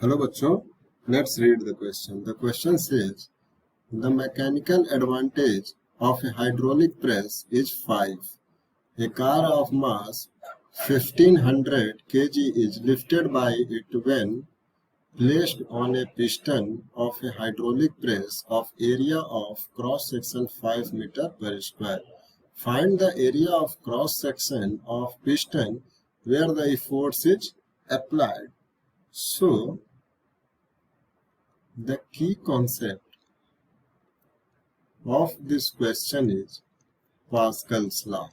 Hello bachcho, let's read the question. The question says, the mechanical advantage of a hydraulic press is 5. A car of mass 1500 kg is lifted by it when placed on a piston of a hydraulic press of area of cross section 5 meter per square. Find the area of cross section of piston where the force is applied. So, the key concept of this question is Pascal's law.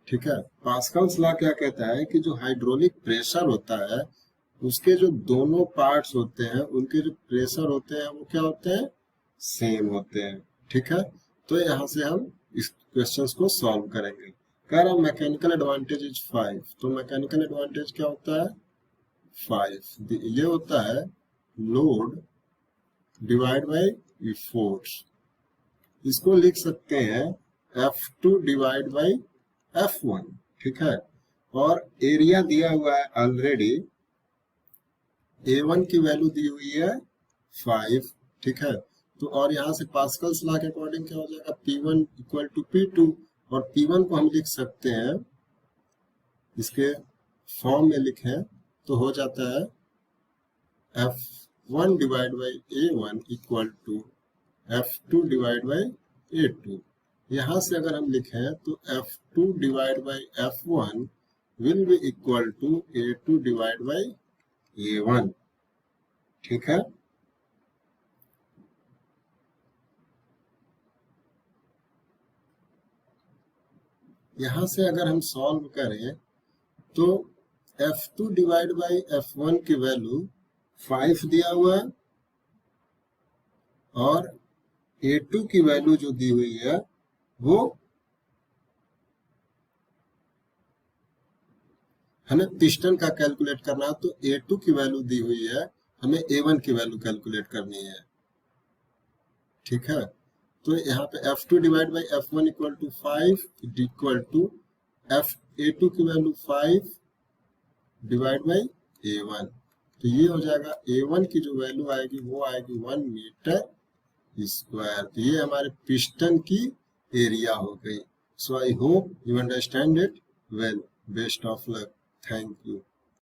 ठीक है, Pascal's law क्या कहता है कि जो hydraulic pressure होता है उसके जो दोनों पार्ट्स होते हैं उनके जो प्रेशर होते हैं वो क्या होते हैं, सेम होते हैं. ठीक है, तो यहाँ से हम इस क्वेश्चंस को सॉल्व करेंगे. कह रहा मैकेनिकल एडवांटेज इज 5, तो मैकेनिकल एडवांटेज क्या होता है 5. ये होता है लोड डिवाइड बाई फोर्स. इसको लिख सकते हैं F2 डिवाइड बाई F1. ठीक है, और एरिया दिया हुआ है ऑलरेडी, A1 की वैल्यू दी हुई है 5. ठीक है, तो और यहाँ से पास्कल्स लॉ के अकॉर्डिंग क्या हो जाएगा P1 इक्वल टू P2, और P1 को हम लिख सकते हैं इसके फॉर्म में लिखें तो हो जाता है F1 divide by A1 equal to F2 divide by A2. यहाँ से अगर हम लिखें तो F2 divide by F1 will be equal to A2 divide by A1. ठीक है, यहाँ से अगर हम सॉल्व करें तो F2 डिवाइड बाई F1 की वैल्यू 5 दिया हुआ है और A2 की वैल्यू जो दी हुई है वो हमें पिस्टन का कैलकुलेट करना है, तो A2 की वैल्यू दी हुई है, हमें A1 की वैल्यू कैलकुलेट करनी है. ठीक है, तो यहाँ पे F2 divide by F1 equal to 5 equal to A2 की वैल्यू 5 डिवाइड बाई A1. तो ये हो जाएगा A1 की जो वैल्यू आएगी वो आएगी 1 मीटर स्क्वायर. तो ये हमारे पिस्टन की एरिया हो गई. So I hope you understand it well. Best of luck. Thank you.